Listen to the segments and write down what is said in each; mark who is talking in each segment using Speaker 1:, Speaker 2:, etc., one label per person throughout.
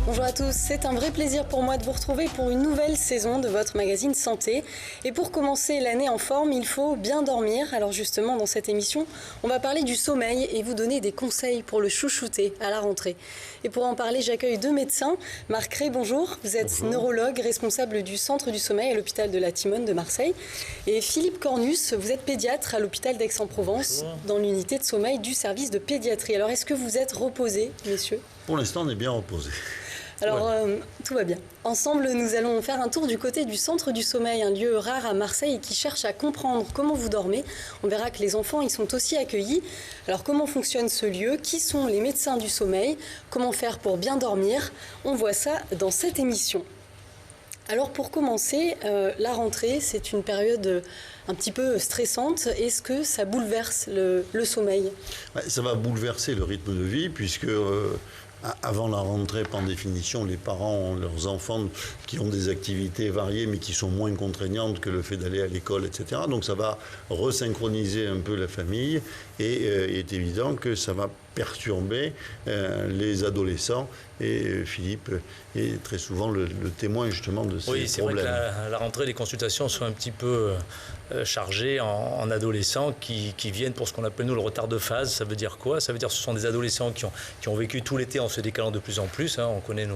Speaker 1: Bonjour à tous, c'est un vrai plaisir pour moi de vous retrouver pour une nouvelle saison de votre magazine Santé. Et pour commencer l'année en forme, il faut bien dormir. Alors justement, dans cette émission, on va parler du sommeil et vous donner des conseils pour le chouchouter à la rentrée. Et pour en parler, j'accueille deux médecins. Marc Rey, bonjour. Vous êtes neurologue, responsable du centre du sommeil à l'hôpital de la Timone de Marseille. Et Philippe Cornus, vous êtes pédiatre à l'hôpital d'Aix-en-Provence, dans l'unité de sommeil du service de pédiatrie. Alors est-ce que vous êtes reposés, messieurs ?
Speaker 2: Pour l'instant, on est bien reposés.
Speaker 1: Alors, tout va bien. Ensemble, nous allons faire un tour du côté du Centre du Sommeil, un lieu rare à Marseille qui cherche à comprendre comment vous dormez. On verra que les enfants y sont aussi accueillis. Alors, comment fonctionne ce lieu? Qui sont les médecins du sommeil? Comment faire pour bien dormir? On voit ça dans cette émission. Alors, pour commencer, la rentrée, c'est une période un petit peu stressante. Est-ce que ça bouleverse le sommeil?
Speaker 2: Ça va bouleverser le rythme de vie puisque... avant la rentrée, par définition, les parents ont leurs enfants qui ont des activités variées mais qui sont moins contraignantes que le fait d'aller à l'école, etc. Donc ça va resynchroniser un peu la famille et il est évident que ça va perturber les adolescents. Et Philippe est très souvent le témoin justement de ces problèmes.
Speaker 3: Oui, c'est vrai que la rentrée, les consultations sont un petit peu chargées en adolescents qui viennent pour ce qu'on appelle nous le retard de phase. Ça veut dire quoi? Ça veut dire que ce sont des adolescents qui ont vécu tout l'été en se décalant de plus en plus. On connaît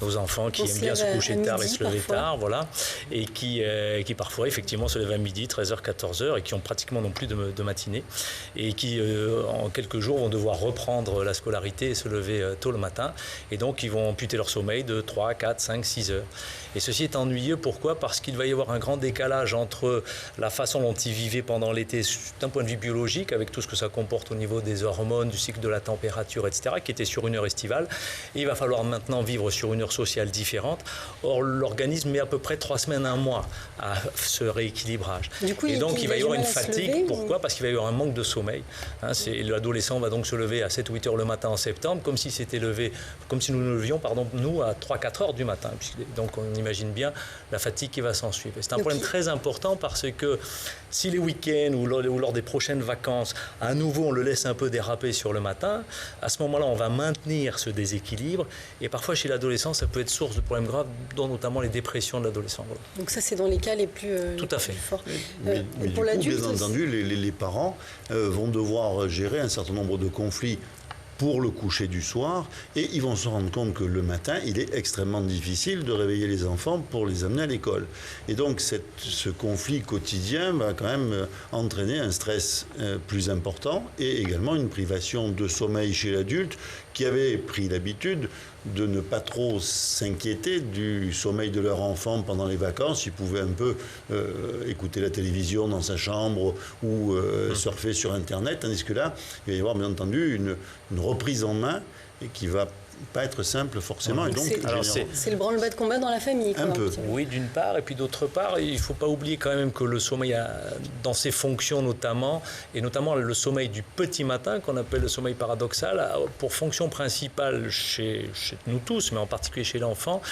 Speaker 3: nos enfants qui aiment bien se coucher tard et se lever tard, voilà, et qui parfois effectivement se lèvent à midi, 13h, 14h et qui ont pratiquement non plus de matinée et qui en quelques jours vont devoir reprendre la scolarité et se lever tôt le matin. Et donc, ils vont amputer leur sommeil de 3, 4, 5, 6 heures. Et ceci est ennuyeux. Pourquoi? Parce qu'il va y avoir un grand décalage entre la façon dont ils vivaient pendant l'été d'un point de vue biologique, avec tout ce que ça comporte au niveau des hormones, du cycle de la température, etc., qui était sur une heure estivale. Et il va falloir maintenant vivre sur une heure sociale différente. Or, l'organisme met à peu près 3 semaines, 1 mois à ce rééquilibrage.
Speaker 1: Du coup,
Speaker 3: et donc, il va y avoir une fatigue.
Speaker 1: Lever,
Speaker 3: pourquoi? Parce qu'il va y avoir un manque de sommeil. L'adolescent va donc se lever à 7 ou 8 heures le matin en septembre, comme si nous nous levions, nous, à 3-4 heures du matin. Donc, on imagine bien la fatigue qui va s'en suivre. C'est un problème très important parce que si les week-ends ou lors des prochaines vacances, à nouveau, on le laisse un peu déraper sur le matin, à ce moment-là, on va maintenir ce déséquilibre. Et parfois, chez l'adolescent, ça peut être source de problèmes graves, dont notamment les dépressions de l'adolescent. Voilà.
Speaker 1: Donc ça, c'est dans les cas les plus,
Speaker 3: Tout à fait.
Speaker 1: plus forts.
Speaker 2: Mais
Speaker 1: pour l'adulte,
Speaker 2: bien entendu, les parents vont devoir gérer un certain nombre de conflits pour le coucher du soir, et ils vont se rendre compte que le matin, il est extrêmement difficile de réveiller les enfants pour les amener à l'école. Et donc, ce conflit quotidien va quand même entraîner un stress plus important et également une privation de sommeil chez l'adulte qui avait pris l'habitude de ne pas trop s'inquiéter du sommeil de leur enfant pendant les vacances. Ils pouvaient un peu écouter la télévision dans sa chambre ou surfer sur Internet, tandis que là, il va y avoir bien entendu une reprise en main et qui va pas être simple forcément. Et donc,
Speaker 1: c'est le branle-bas de combat dans la famille.
Speaker 2: Un peu.
Speaker 3: Oui, d'une part. Et puis d'autre part, il ne faut pas oublier quand même que le sommeil, dans ses fonctions notamment, et notamment le sommeil du petit matin, qu'on appelle le sommeil paradoxal, a pour fonction principale chez nous tous, mais en particulier chez l'enfant,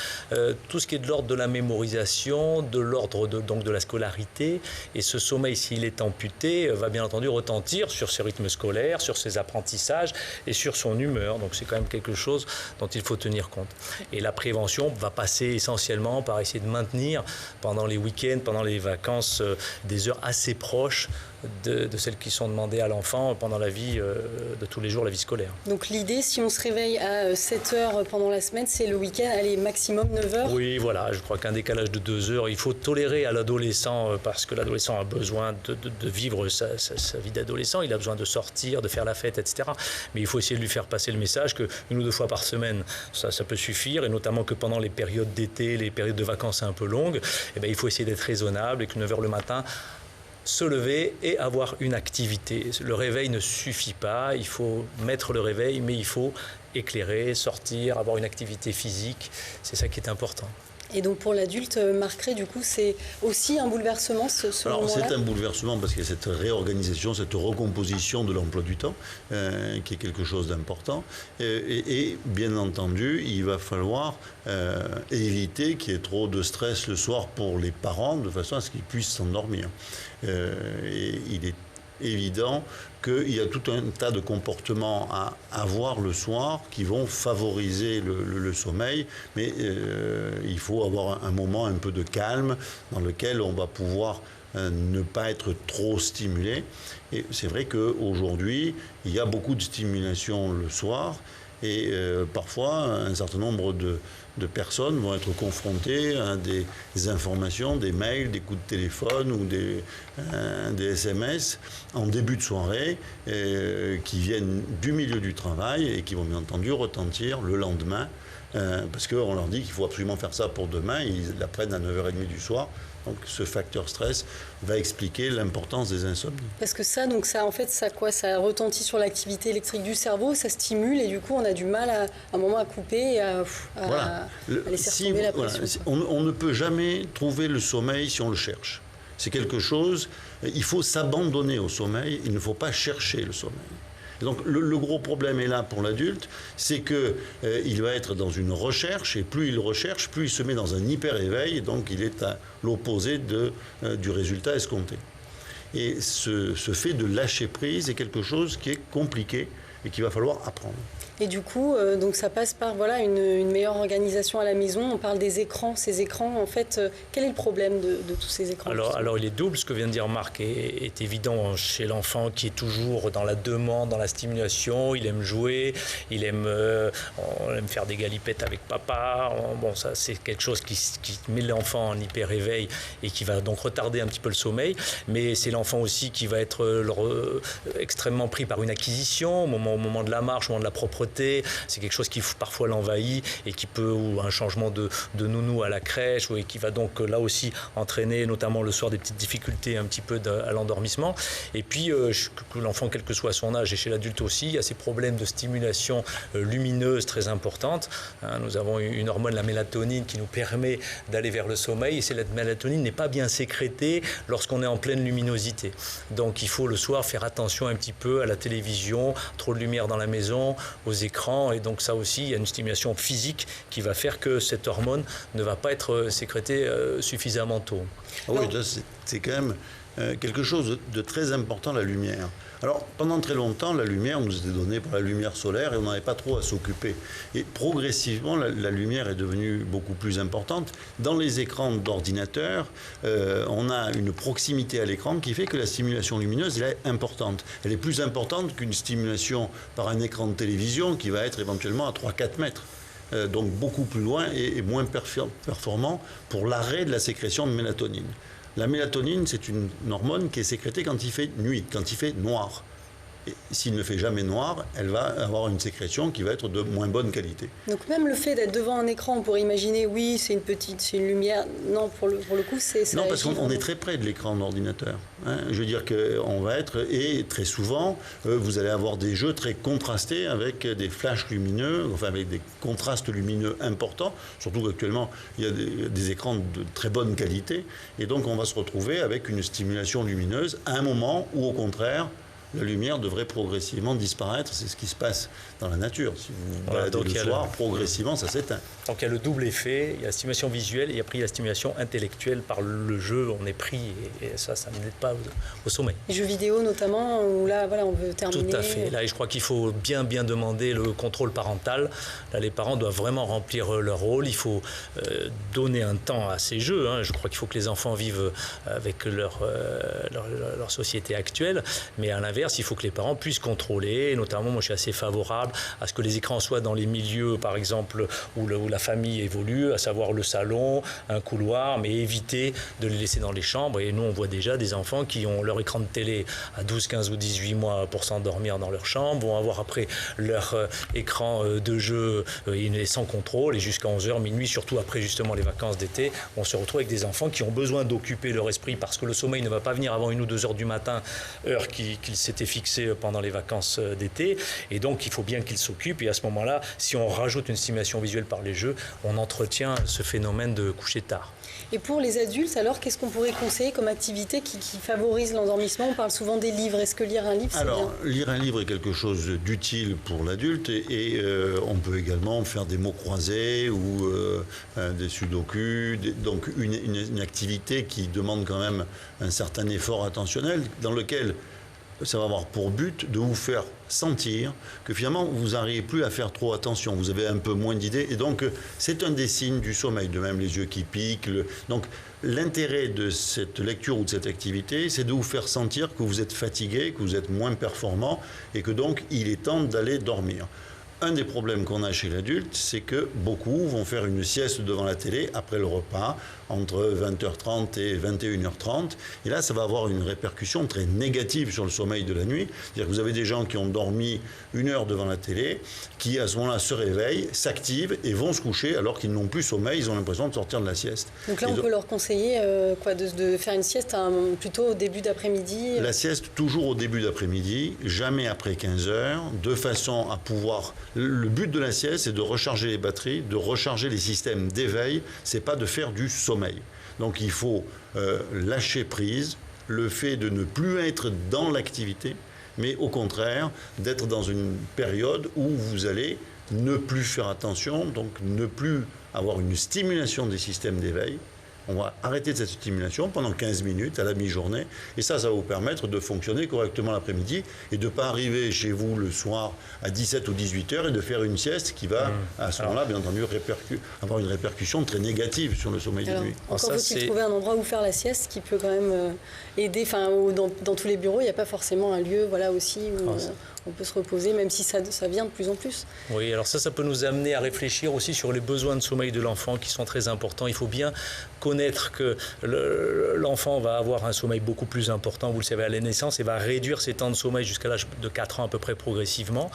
Speaker 3: tout ce qui est de l'ordre de la mémorisation, de l'ordre donc de la scolarité. Et ce sommeil, s'il est amputé, va bien entendu retentir sur ses rythmes scolaires, sur ses apprentissages et sur son humeur. Donc c'est quand même quelque chose dont il faut tenir compte. Et la prévention va passer essentiellement par essayer de maintenir pendant les week-ends, pendant les vacances, des heures assez proches de celles qui sont demandées à l'enfant pendant la vie de tous les jours, la vie scolaire.
Speaker 1: Donc l'idée, si on se réveille à 7 heures pendant la semaine, c'est le week-end, allez, maximum 9 heures?
Speaker 3: Oui, voilà, je crois qu'un décalage de 2 heures, il faut tolérer à l'adolescent parce que l'adolescent a besoin de vivre sa vie d'adolescent, il a besoin de sortir, de faire la fête, etc. Mais il faut essayer de lui faire passer le message que 1 ou 2 fois par semaine, ça peut suffire, et notamment que pendant les périodes d'été, les périodes de vacances un peu longues, il faut essayer d'être raisonnable et que 9 heures le matin, se lever et avoir une activité. Le réveil ne suffit pas, il faut mettre le réveil, mais il faut éclairer, sortir, avoir une activité physique, c'est ça qui est important.
Speaker 1: Et donc pour l'adulte, Marc Rey, du coup, c'est aussi un bouleversement ce moment-là?
Speaker 2: C'est un bouleversement parce qu'il y a cette réorganisation, cette recomposition de l'emploi du temps qui est quelque chose d'important. Et bien entendu, il va falloir éviter qu'il y ait trop de stress le soir pour les parents de façon à ce qu'ils puissent s'endormir. Et il est évident qu'il y a tout un tas de comportements à avoir le soir qui vont favoriser le sommeil, mais il faut avoir un moment un peu de calme dans lequel on va pouvoir ne pas être trop stimulé. Et c'est vrai qu'aujourd'hui, il y a beaucoup de stimulation le soir et parfois un certain nombre de personnes vont être confrontées à des informations, des mails, des coups de téléphone ou des SMS en début de soirée qui viennent du milieu du travail et qui vont bien entendu retentir le lendemain parce qu'on leur dit qu'il faut absolument faire ça pour demain, ils l'apprennent à 9h30 du soir. Donc ce facteur stress va expliquer l'importance des insomnies.
Speaker 1: Parce que ça ça retentit sur l'activité électrique du cerveau, ça stimule et du coup on a du mal à un moment à couper et à laisser retomber la pression.
Speaker 2: On ne peut jamais trouver le sommeil si on le cherche. C'est quelque chose, il faut s'abandonner au sommeil, il ne faut pas chercher le sommeil. Donc le gros problème est là pour l'adulte, c'est qu'il va être dans une recherche, et plus il recherche, plus il se met dans un hyper-éveil, et donc il est à l'opposé du résultat escompté. Et ce fait de lâcher prise est quelque chose qui est compliqué et qu'il va falloir apprendre.
Speaker 1: Et du coup, donc ça passe par une meilleure organisation à la maison. On parle des écrans. Ces écrans, en fait, quel est le problème de tous ces écrans?
Speaker 3: Alors, il est double. Ce que vient de dire Marc est évident chez l'enfant qui est toujours dans la demande, dans la stimulation. Il aime jouer, on aime faire des galipettes avec papa. Bon, ça, c'est quelque chose qui met l'enfant en hyper-éveil et qui va donc retarder un petit peu le sommeil. Mais c'est l'enfant aussi qui va être extrêmement pris par une acquisition au moment de la marche, au moment de la propreté. C'est quelque chose qui parfois l'envahit et qui peut, ou un changement de nounou à la crèche, et qui va donc là aussi entraîner notamment le soir des petites difficultés un petit peu à l'endormissement. Et puis l'enfant, quel que soit son âge, et chez l'adulte aussi, il y a ces problèmes de stimulation lumineuse très importante. Nous avons une hormone, la mélatonine, qui nous permet d'aller vers le sommeil, et cette mélatonine n'est pas bien sécrétée lorsqu'on est en pleine luminosité. Donc il faut le soir faire attention un petit peu à la télévision, trop de lumière dans la maison, aux écrans, et donc ça aussi, il y a une stimulation physique qui va faire que cette hormone ne va pas être sécrétée suffisamment tôt.
Speaker 2: Oui, c'est quand même quelque chose de très important, la lumière. Alors, pendant très longtemps, la lumière nous était donnée par la lumière solaire et on n'avait pas trop à s'occuper. Et progressivement, la lumière est devenue beaucoup plus importante. Dans les écrans d'ordinateur, on a une proximité à l'écran qui fait que la stimulation lumineuse elle est importante. Elle est plus importante qu'une stimulation par un écran de télévision qui va être éventuellement à 3-4 mètres. Donc beaucoup plus loin et moins performant pour l'arrêt de la sécrétion de mélatonine. La mélatonine, c'est une hormone qui est sécrétée quand il fait nuit, quand il fait noir. Et s'il ne fait jamais noir, elle va avoir une sécrétion qui va être de moins bonne qualité.
Speaker 1: Donc même le fait d'être devant un écran, on pourrait imaginer, oui, c'est une lumière. Non, pour le coup, c'est ça.
Speaker 2: Non, parce qu'on est très près de l'écran d'ordinateur. Je veux dire qu'on va être, et très souvent, vous allez avoir des jeux très contrastés avec des flashs lumineux, enfin avec des contrastes lumineux importants, surtout qu'actuellement, il y a des écrans de très bonne qualité, et donc on va se retrouver avec une stimulation lumineuse à un moment où, au contraire, la lumière devrait progressivement disparaître. C'est ce qui se passe dans la nature. Si vous baladez le soir, progressivement, ça s'éteint.
Speaker 3: Donc il y a le double effet, il y a la stimulation visuelle et après il y a la stimulation intellectuelle par le jeu, on est pris et ça n'aide pas au sommeil.
Speaker 1: Les jeux vidéo notamment, où là, on veut terminer.
Speaker 3: Tout à fait. Là, je crois qu'il faut bien demander le contrôle parental. Là, les parents doivent vraiment remplir leur rôle. Il faut donner un temps à ces jeux. Je crois qu'il faut que les enfants vivent avec leur société actuelle, mais à l'inverse, il faut que les parents puissent contrôler. Notamment, moi, je suis assez favorable à ce que les écrans soient dans les milieux, par exemple, où la famille évolue, à savoir le salon, un couloir, mais éviter de les laisser dans les chambres. Et nous, on voit déjà des enfants qui ont leur écran de télé à 12, 15 ou 18 mois pour s'endormir dans leur chambre, vont avoir après leur écran de jeu sans contrôle, et jusqu'à 11h, minuit, surtout après justement les vacances d'été, on se retrouve avec des enfants qui ont besoin d'occuper leur esprit parce que le sommeil ne va pas venir avant 1 ou 2 heures du matin, heure qu'ils s'étaient fixée pendant les vacances d'été, et donc il faut bien qu'ils s'occupent. Et à ce moment-là, si on rajoute une stimulation visuelle par les jeux, on entretient ce phénomène de coucher tard.
Speaker 1: Et pour les adultes, alors, qu'est-ce qu'on pourrait conseiller comme activité qui favorise l'endormissement? On parle souvent des livres. Est-ce que lire un livre, c'est bien?
Speaker 2: Alors, lire un livre est quelque chose d'utile pour l'adulte et on peut également faire des mots croisés ou des sudoku, donc une activité qui demande quand même un certain effort attentionnel, dans lequel ça va avoir pour but de vous faire sentir que finalement vous n'arrivez plus à faire trop attention, vous avez un peu moins d'idées, et donc c'est un des signes du sommeil, de même les yeux qui piquent. Donc l'intérêt de cette lecture ou de cette activité, c'est de vous faire sentir que vous êtes fatigué, que vous êtes moins performant, et que donc il est temps d'aller dormir. Un des problèmes qu'on a chez l'adulte, c'est que beaucoup vont faire une sieste devant la télé après le repas, entre 20h30 et 21h30. Et là, ça va avoir une répercussion très négative sur le sommeil de la nuit. C'est-à-dire que vous avez des gens qui ont dormi 1 heure devant la télé, qui à ce moment-là se réveillent, s'activent et vont se coucher alors qu'ils n'ont plus sommeil, ils ont l'impression de sortir de la sieste.
Speaker 1: Donc là, on peut leur conseiller de faire une sieste plutôt au début d'après-midi.
Speaker 2: La sieste, toujours au début d'après-midi, jamais après 15 heures, de façon à pouvoir... Le but de la sieste, c'est de recharger les batteries, de recharger les systèmes d'éveil, c'est pas de faire du sommeil. Donc il faut lâcher prise, le fait de ne plus être dans l'activité, mais au contraire d'être dans une période où vous allez ne plus faire attention, donc ne plus avoir une stimulation des systèmes d'éveil. On va arrêter cette stimulation pendant 15 minutes à la mi-journée, et ça va vous permettre de fonctionner correctement l'après-midi et de ne pas arriver chez vous le soir à 17 ou 18 heures et de faire une sieste qui va, à ce moment-là, bien entendu, avoir une répercussion très négative sur le sommeil de nuit.
Speaker 1: Encore faut-il trouver un endroit où faire la sieste qui peut quand même aider. Dans tous les bureaux, il n'y a pas forcément un lieu aussi où on peut se reposer, même si ça vient de plus en plus.
Speaker 3: Oui, alors ça peut nous amener à réfléchir aussi sur les besoins de sommeil de l'enfant qui sont très importants. Il faut bien connaître que l'enfant va avoir un sommeil beaucoup plus important, vous le savez, à la naissance, et va réduire ses temps de sommeil jusqu'à l'âge de 4 ans à peu près progressivement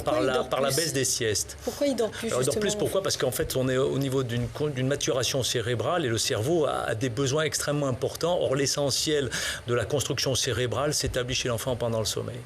Speaker 3: par la baisse des siestes.
Speaker 1: Pourquoi il dort plus?
Speaker 3: Alors, il dort plus, pourquoi? Parce qu'en fait, on est au niveau d'une maturation cérébrale et le cerveau a des besoins extrêmement importants. Or, l'essentiel de la construction cérébrale s'établit chez l'enfant pendant le sommeil.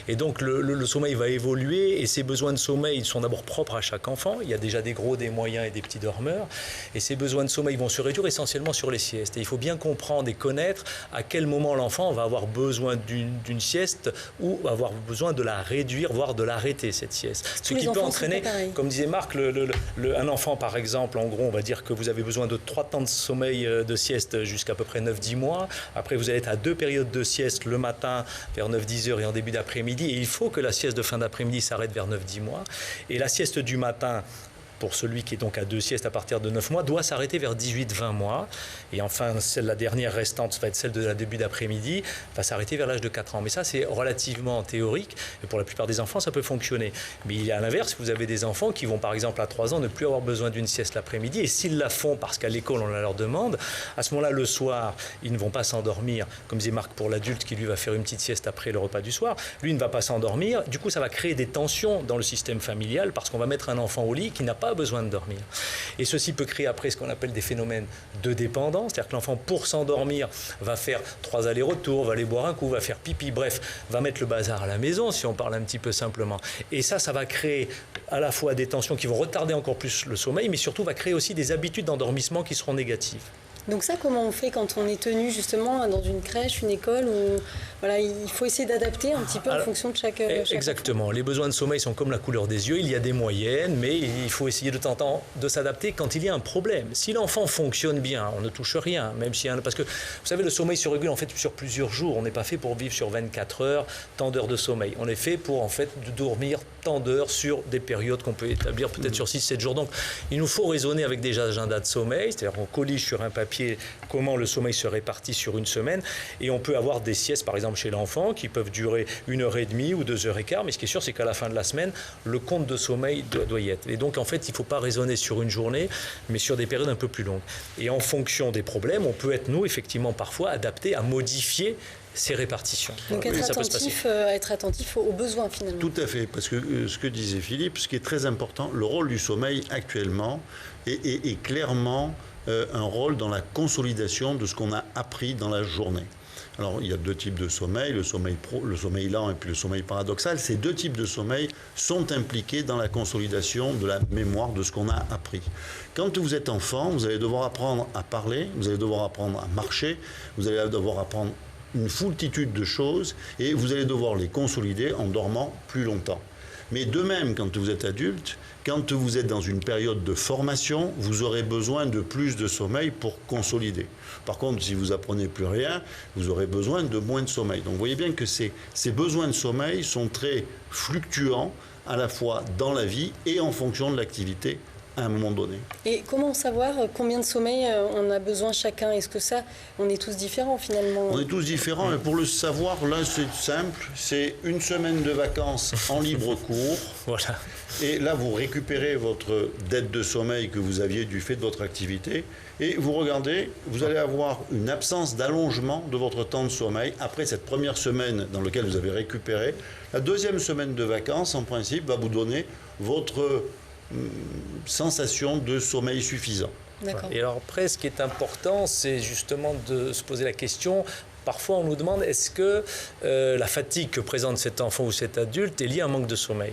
Speaker 3: Et donc, le sommeil va évoluer et ces besoins de sommeil sont d'abord propres à chaque enfant. Il y a déjà des gros, des moyens et des petits dormeurs. Et ces besoins de sommeil vont se réduire essentiellement sur les siestes. Et il faut bien comprendre et connaître à quel moment l'enfant va avoir besoin d'une sieste ou avoir besoin de la réduire, voire de l'arrêter, cette sieste. Ce qui peut entraîner, comme disait Marc, un enfant par exemple, en gros, on va dire que vous avez besoin de 3 temps de sommeil de sieste jusqu'à peu près 9-10 mois. Après, vous allez être à 2 périodes de sieste, le matin vers 9-10 heures et en début d'après-midi. Et il faut que la sieste de fin d'après-midi s'arrête vers 9-10 mois. Et la sieste du matin, pour celui qui est donc à 2 siestes à partir de 9 mois, doit s'arrêter vers 18-20 mois. Et enfin, la dernière restante va être celle de la début d'après-midi, va s'arrêter vers l'âge de 4 ans. Mais ça, c'est relativement théorique. Et pour la plupart des enfants, ça peut fonctionner. Mais il y a à l'inverse, vous avez des enfants qui vont, par exemple, à 3 ans, ne plus avoir besoin d'une sieste l'après-midi. Et s'ils la font parce qu'à l'école, on la leur demande, à ce moment-là, le soir, ils ne vont pas s'endormir. Comme disait Marc, pour l'adulte qui, lui, va faire une petite sieste après le repas du soir, lui ne va pas s'endormir. Du coup, ça va créer des tensions dans le système familial parce qu'on va mettre un enfant au lit qui n'a pas besoin de dormir. Et ceci peut créer après ce qu'on appelle des phénomènes de dépendance, c'est-à-dire que l'enfant, pour s'endormir, va faire 3 allers-retours, va aller boire un coup, va faire pipi, bref, va mettre le bazar à la maison, si on parle un petit peu simplement. Et ça va créer à la fois des tensions qui vont retarder encore plus le sommeil, mais surtout va créer aussi des habitudes d'endormissement qui seront négatives.
Speaker 1: Donc ça, comment on fait quand on est tenu justement dans une crèche, une école où il faut essayer d'adapter un petit peu en fonction de chaque
Speaker 3: exactement.
Speaker 1: enfant.
Speaker 3: Les besoins de sommeil sont comme la couleur des yeux. Il y a des moyennes, mais il faut essayer de temps en temps de s'adapter quand il y a un problème. Si l'enfant fonctionne bien, on ne touche rien, même si parce que vous savez, le sommeil se régule en fait sur plusieurs jours. On n'est pas fait pour vivre sur 24 heures, tant d'heures de sommeil. On est fait pour en fait dormir tant d'heures sur des périodes qu'on peut établir peut-être sur 6-7 jours. Donc il nous faut raisonner avec des agendas de sommeil, c'est-à-dire qu'on collige sur un papier comment le sommeil se répartit sur une semaine, et on peut avoir des siestes par exemple chez l'enfant qui peuvent durer 1h30 ou 2h15, mais ce qui est sûr c'est qu'à la fin de la semaine le compte de sommeil doit y être. Et donc en fait il ne faut pas raisonner sur une journée mais sur des périodes un peu plus longues, et en fonction des problèmes on peut être effectivement parfois adapté à modifier ces répartitions.
Speaker 1: Donc être attentif aux besoins finalement.
Speaker 2: Tout à fait, parce que ce que disait Philippe, ce qui est très important, le rôle du sommeil actuellement est clairement un rôle dans la consolidation de ce qu'on a appris dans la journée. Alors, il y a 2 types de sommeil, le sommeil lent et puis le sommeil paradoxal. Ces 2 types de sommeil sont impliqués dans la consolidation de la mémoire de ce qu'on a appris. Quand vous êtes enfant, vous allez devoir apprendre à parler, vous allez devoir apprendre à marcher, vous allez devoir apprendre une foultitude de choses et vous allez devoir les consolider en dormant plus longtemps. Mais de même, quand vous êtes adulte, quand vous êtes dans une période de formation, vous aurez besoin de plus de sommeil pour consolider. Par contre, si vous apprenez plus rien, vous aurez besoin de moins de sommeil. Donc vous voyez bien que ces besoins de sommeil sont très fluctuants, à la fois dans la vie et en fonction de l'activité à un moment donné.
Speaker 1: Et comment savoir combien de sommeil on a besoin chacun? Est-ce que ça, on est tous différents finalement?
Speaker 2: On est tous différents, mais pour le savoir, là c'est simple, c'est une semaine de vacances en libre cours.
Speaker 3: Voilà.
Speaker 2: Et là, vous récupérez votre dette de sommeil que vous aviez du fait de votre activité. Et vous regardez, vous allez avoir une absence d'allongement de votre temps de sommeil après cette première semaine dans laquelle vous avez récupéré. La deuxième semaine de vacances, en principe, va vous donner votre sensation de sommeil suffisant.
Speaker 1: D'accord.
Speaker 3: Et alors après, ce qui est important, c'est justement de se poser la question. Parfois, on nous demande est-ce que la fatigue que présente cet enfant ou cet adulte est liée à un manque de sommeil?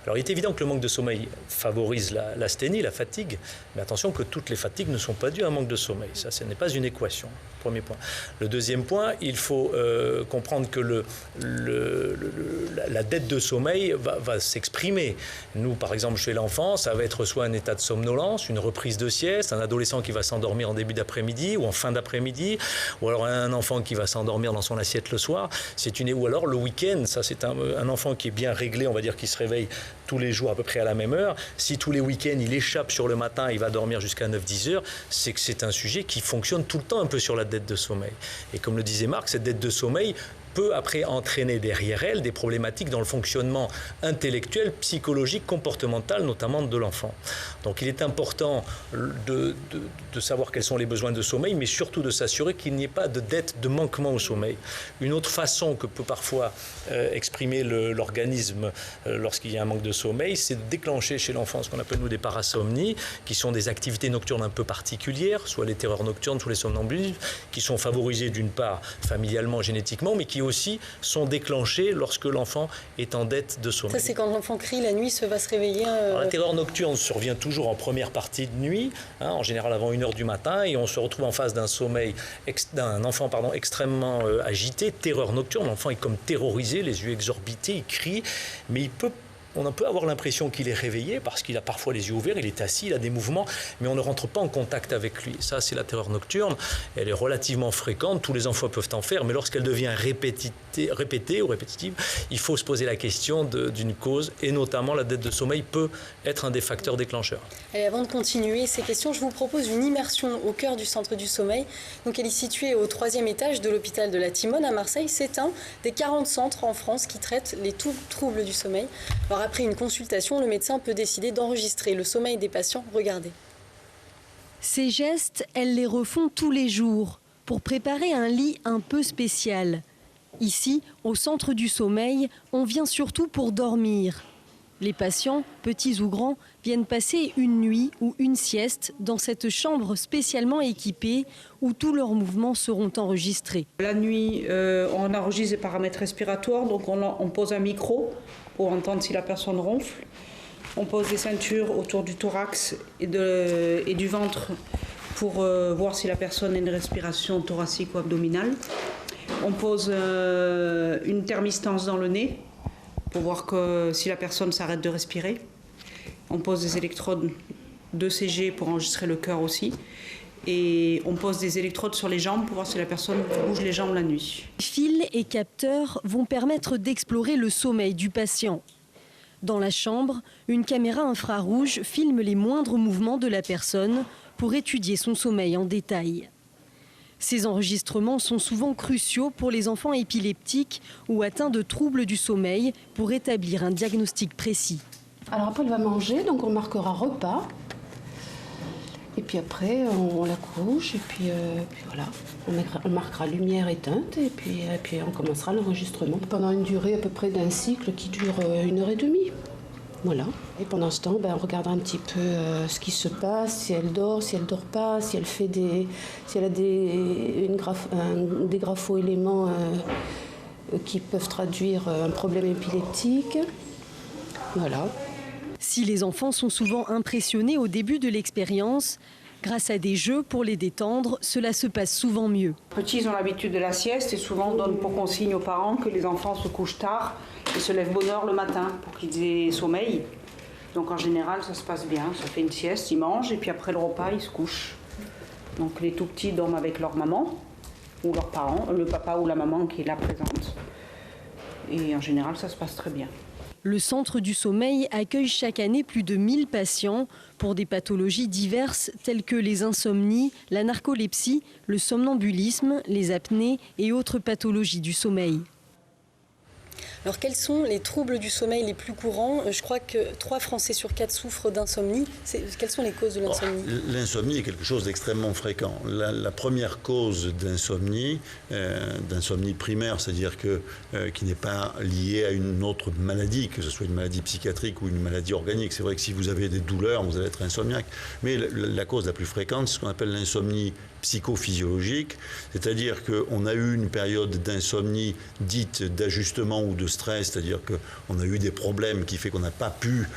Speaker 3: Alors, il est évident que le manque de sommeil favorise l'asthénie, la fatigue, mais attention que toutes les fatigues ne sont pas dues à un manque de sommeil. Ça, ce n'est pas une équation. Premier point. Le deuxième point, il faut comprendre que la dette de sommeil va s'exprimer. Nous, par exemple, chez l'enfant, ça va être soit un état de somnolence, une reprise de sieste, un adolescent qui va s'endormir en début d'après-midi ou en fin d'après-midi, ou alors un enfant qui va s'endormir dans son assiette le soir. Ou alors le week-end, ça c'est un enfant qui est bien réglé, on va dire, qui se réveille tous les jours à peu près à la même heure. Si tous les week-ends il échappe sur le matin, il va dormir jusqu'à 9-10 heures, c'est que c'est un sujet qui fonctionne tout le temps un peu sur la dette de sommeil. Et comme le disait Marc, cette dette de sommeil peut après entraîner derrière elle des problématiques dans le fonctionnement intellectuel, psychologique, comportemental, notamment de l'enfant. Donc il est important de savoir quels sont les besoins de sommeil, mais surtout de s'assurer qu'il n'y ait pas de dette, de manquement au sommeil. Une autre façon que peut parfois exprimer l'organisme lorsqu'il y a un manque de sommeil, c'est de déclencher chez l'enfant ce qu'on appelle nous des parasomnies, qui sont des activités nocturnes un peu particulières, soit les terreurs nocturnes, soit les somnambulismes, qui sont favorisées d'une part familialement, génétiquement, mais qui aussi sont déclenchées lorsque l'enfant est en dette de sommeil.
Speaker 1: Ça, c'est quand l'enfant crie la nuit, va se réveiller.
Speaker 3: Alors, la terreur nocturne survient toujours en première partie de nuit, en général avant 1h du matin, et on se retrouve en face d'un enfant extrêmement agité, terreur nocturne. L'enfant est comme terrorisé, les yeux exorbités, il crie, mais on peut avoir l'impression qu'il est réveillé parce qu'il a parfois les yeux ouverts, il est assis, il a des mouvements, mais on ne rentre pas en contact avec lui. Ça, c'est la terreur nocturne. Elle est relativement fréquente, tous les enfants peuvent en faire, mais lorsqu'elle devient répétée ou répétitive, il faut se poser la question d'une cause, et notamment la dette de sommeil peut être un des facteurs déclencheurs.
Speaker 1: Allez, avant de continuer ces questions, je vous propose une immersion au cœur du centre du sommeil. Donc, elle est située au 3e étage de l'hôpital de la Timone à Marseille. C'est un des 40 centres en France qui traitent les troubles du sommeil. Alors, après une consultation, le médecin peut décider d'enregistrer le sommeil des patients. Regardez.
Speaker 4: Ces gestes, elles les refont tous les jours pour préparer un lit un peu spécial. Ici, au centre du sommeil, on vient surtout pour dormir. Les patients, petits ou grands, viennent passer une nuit ou une sieste dans cette chambre spécialement équipée où tous leurs mouvements seront enregistrés.
Speaker 5: La nuit, on enregistre les paramètres respiratoires, donc on pose un micro pour entendre si la personne ronfle. On pose des ceintures autour du thorax et du ventre pour voir si la personne a une respiration thoracique ou abdominale. On pose une thermistance dans le nez pour voir si la personne s'arrête de respirer. On pose des électrodes d'ECG pour enregistrer le cœur aussi. Et on pose des électrodes sur les jambes pour voir si la personne bouge les jambes la nuit.
Speaker 4: Fils et capteurs vont permettre d'explorer le sommeil du patient. Dans la chambre, une caméra infrarouge filme les moindres mouvements de la personne pour étudier son sommeil en détail. Ces enregistrements sont souvent cruciaux pour les enfants épileptiques ou atteints de troubles du sommeil pour établir un diagnostic précis.
Speaker 6: Alors après, elle va manger, donc on marquera repas. Et puis après, on la couche, et puis voilà. On marquera lumière éteinte, et puis on commencera l'enregistrement. Pendant une durée à peu près d'un cycle qui dure 1h30. Voilà. Et pendant ce temps, on regardera un petit peu ce qui se passe, si elle dort, si elle dort pas, si elle a des grapho-éléments qui peuvent traduire un problème épileptique. Voilà.
Speaker 4: Si les enfants sont souvent impressionnés au début de l'expérience, Grâce à des jeux pour les détendre, cela se passe souvent mieux.
Speaker 5: Les petits, ils ont l'habitude de la sieste et souvent on donne pour consigne aux parents que les enfants se couchent tard et se lèvent bonne heure le matin pour qu'ils aient sommeil. Donc en général, ça se passe bien. Ça fait une sieste, ils mangent et puis après le repas, ils se couchent. Donc les tout petits dorment avec leur maman ou leurs parents, le papa ou la maman qui est là présente. Et en général, ça se passe très bien.
Speaker 4: Le Centre du sommeil accueille chaque année plus de 1000 patients pour des pathologies diverses telles que les insomnies, la narcolepsie, le somnambulisme, les apnées et autres pathologies du sommeil.
Speaker 1: Alors quels sont les troubles du sommeil les plus courants? Je crois que 3 Français sur 4 souffrent d'insomnie. Quelles sont les causes de l'insomnie?
Speaker 2: L'insomnie est quelque chose d'extrêmement fréquent. La première cause d'insomnie primaire, c'est-à-dire qui n'est pas liée à une autre maladie, que ce soit une maladie psychiatrique ou une maladie organique. C'est vrai que si vous avez des douleurs, vous allez être insomniaque. Mais la cause la plus fréquente, c'est ce qu'on appelle l'insomnie psychophysiologique, c'est-à-dire qu'on a eu une période d'insomnie dite d'ajustement ou de stress, c'est-à-dire qu'on a eu des problèmes qui fait qu'on n'a pas pu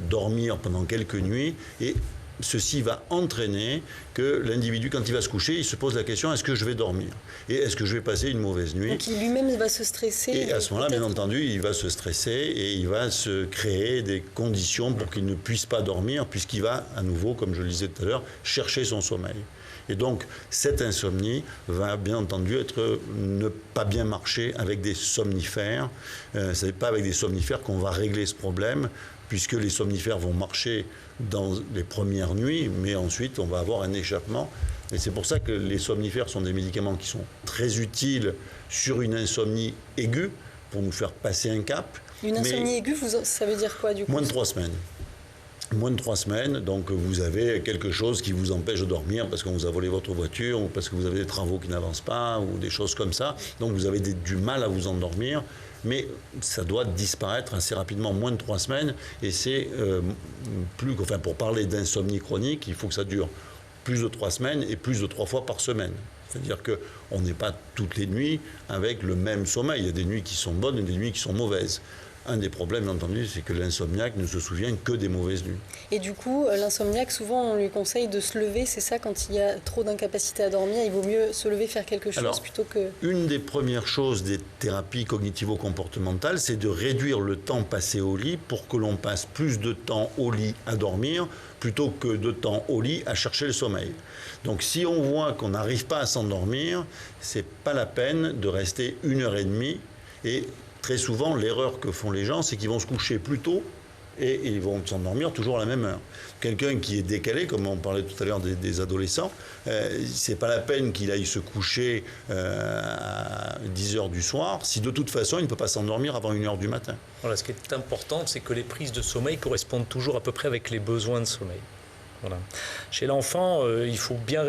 Speaker 2: dormir pendant quelques nuits, et ceci va entraîner que l'individu, quand il va se coucher, il se pose la question, est-ce que je vais dormir? Et est-ce que je vais passer une mauvaise nuit?
Speaker 1: Donc lui-même va se stresser.
Speaker 2: Et à ce moment-là, bien entendu, il va se stresser et il va se créer des conditions pour qu'il ne puisse pas dormir, puisqu'il va, à nouveau, comme je le disais tout à l'heure, chercher son sommeil. Et donc, cette insomnie va bien entendu ne pas bien marcher avec des somnifères. Ce n'est pas avec des somnifères qu'on va régler ce problème, puisque les somnifères vont marcher dans les premières nuits, mais ensuite on va avoir un échappement. Et c'est pour ça que les somnifères sont des médicaments qui sont très utiles sur une insomnie aiguë, pour nous faire passer un cap.
Speaker 1: Une insomnie aiguë, ça veut dire quoi du coup?
Speaker 2: Moins de 3 semaines. Moins de 3 semaines, donc vous avez quelque chose qui vous empêche de dormir parce qu'on vous a volé votre voiture ou parce que vous avez des travaux qui n'avancent pas ou des choses comme ça. Donc vous avez du mal à vous endormir, mais ça doit disparaître assez rapidement, moins de 3 semaines. Et c'est pour parler d'insomnie chronique, il faut que ça dure plus de 3 semaines et plus de 3 fois par semaine. C'est-à-dire qu'on n'est pas toutes les nuits avec le même sommeil. Il y a des nuits qui sont bonnes et des nuits qui sont mauvaises. Un des problèmes, bien entendu, c'est que l'insomniaque ne se souvient que des mauvaises nuits.
Speaker 1: Et du coup, l'insomniaque, souvent, on lui conseille de se lever. C'est ça, quand il y a trop d'incapacité à dormir, il vaut mieux se lever, faire quelque chose plutôt que...
Speaker 2: Une des premières choses des thérapies cognitivo-comportementales, c'est de réduire le temps passé au lit pour que l'on passe plus de temps au lit à dormir plutôt que de temps au lit à chercher le sommeil. Donc si on voit qu'on n'arrive pas à s'endormir, c'est pas la peine de rester 1h30. Et très souvent, l'erreur que font les gens, c'est qu'ils vont se coucher plus tôt et ils vont s'endormir toujours à la même heure. Quelqu'un qui est décalé, comme on parlait tout à l'heure des adolescents, c'est pas la peine qu'il aille se coucher à 10h du soir, si de toute façon il ne peut pas s'endormir avant 1h du matin.
Speaker 3: Voilà, ce qui est important, c'est que les prises de sommeil correspondent toujours à peu près avec les besoins de sommeil. Voilà. Chez l'enfant, il faut bien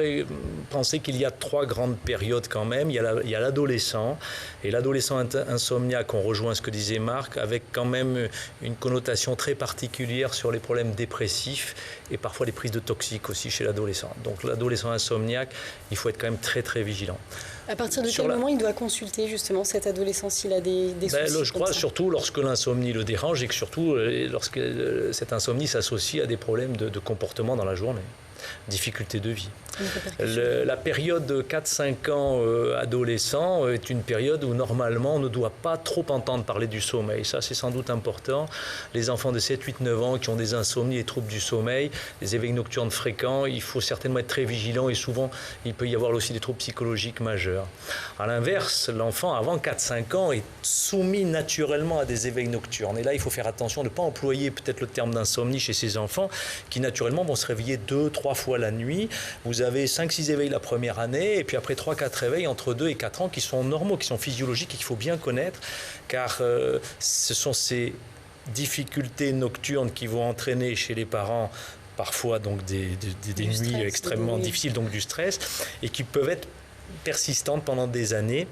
Speaker 3: penser qu'il y a 3 grandes périodes quand même. Il y a l'adolescent, et l'adolescent insomniaque, on rejoint ce que disait Marc, avec quand même une connotation très particulière sur les problèmes dépressifs et parfois les prises de toxiques aussi chez l'adolescent. Donc l'adolescent insomniaque, il faut être quand même très très vigilant.
Speaker 1: À partir de quel moment il doit consulter justement cet adolescent s'il a des soucis?
Speaker 3: Je crois surtout lorsque l'insomnie le dérange et que surtout lorsque cette insomnie s'associe à des problèmes de comportement dans la journée, difficultés de vie. La période de 4-5 ans adolescent est une période où normalement on ne doit pas trop entendre parler du sommeil. Ça c'est sans doute important. Les enfants de 7, 8, 9 ans qui ont des insomnies et troubles du sommeil, des éveils nocturnes fréquents, il faut certainement être très vigilant et souvent il peut y avoir aussi des troubles psychologiques majeurs. A l'inverse, l'enfant avant 4-5 ans est soumis naturellement à des éveils nocturnes. Et là il faut faire attention de ne pas employer peut-être le terme d'insomnie chez ces enfants qui naturellement vont se réveiller 2-3 fois la nuit. Vous avez 5-6 éveils la première année et puis après 3-4 réveils entre 2 et 4 ans qui sont normaux, qui sont physiologiques et qu'il faut bien connaître car ce sont ces difficultés nocturnes qui vont entraîner chez les parents parfois donc des nuits extrêmement difficiles, donc du stress, et qui peuvent être persistantes pendant des années,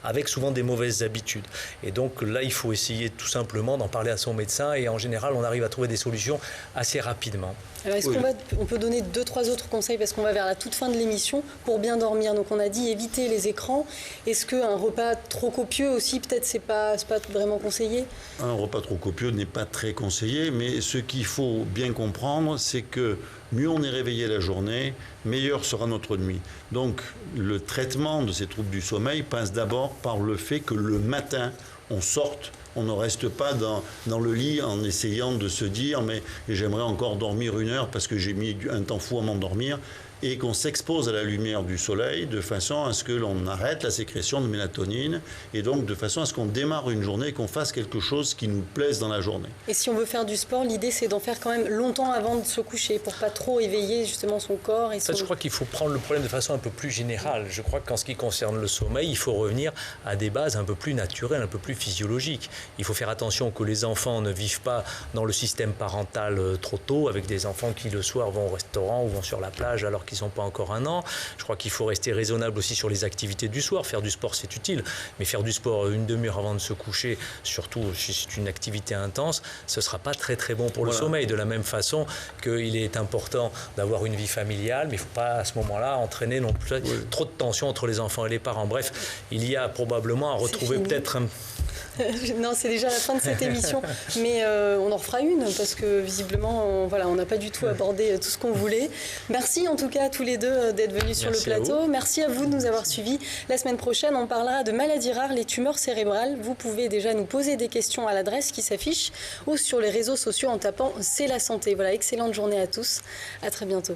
Speaker 3: avec souvent des mauvaises habitudes. Et donc là, il faut essayer tout simplement d'en parler à son médecin et en général, on arrive à trouver des solutions assez rapidement.
Speaker 1: Alors est-ce qu'on peut donner 2-3 autres conseils parce qu'on va vers la toute fin de l'émission pour bien dormir? Donc on a dit éviter les écrans. Est-ce qu'un repas trop copieux aussi, peut-être c'est pas vraiment conseillé? Un
Speaker 2: repas trop copieux n'est pas très conseillé, mais ce qu'il faut bien comprendre, c'est que mieux on est réveillé la journée, meilleure sera notre nuit. Donc le traitement de ces troubles du sommeil passe d'abord par le fait que le matin, on sorte. On ne reste pas dans le lit en essayant de se dire « mais j'aimerais encore dormir 1 heure parce que j'ai mis un temps fou à m'endormir » et qu'on s'expose à la lumière du soleil de façon à ce que l'on arrête la sécrétion de mélatonine et donc de façon à ce qu'on démarre une journée et qu'on fasse quelque chose qui nous plaise dans la journée.
Speaker 1: Et si on veut faire du sport, l'idée c'est d'en faire quand même longtemps avant de se coucher pour pas trop éveiller justement son corps et son...
Speaker 3: Je crois qu'il faut prendre le problème de façon un peu plus générale. Je crois qu'en ce qui concerne le sommeil, il faut revenir à des bases un peu plus naturelles, un peu plus physiologiques. Il faut faire attention que les enfants ne vivent pas dans le système parental trop tôt, avec des enfants qui le soir vont au restaurant ou vont sur la plage alors qu'ils n'ont pas encore 1 an. Je crois qu'il faut rester raisonnable aussi sur les activités du soir. Faire du sport, c'est utile, mais faire du sport 1 demi-heure avant de se coucher, surtout si c'est une activité intense, ce ne sera pas très très bon pour le sommeil. De la même façon qu'il est important d'avoir une vie familiale, mais il ne faut pas à ce moment-là entraîner non plus trop de tension entre les enfants et les parents. Bref, il y a probablement à retrouver peut-être un...
Speaker 1: Non, c'est déjà la fin de cette émission, mais on en refera une parce que visiblement, on n'a pas du tout abordé tout ce qu'on voulait. Merci en tout cas à tous les deux d'être venus sur le plateau. Merci à vous de nous avoir suivis. La semaine prochaine, on parlera de maladies rares, les tumeurs cérébrales. Vous pouvez déjà nous poser des questions à l'adresse qui s'affiche ou sur les réseaux sociaux en tapant « C'est la santé ». Voilà, excellente journée à tous. À très bientôt.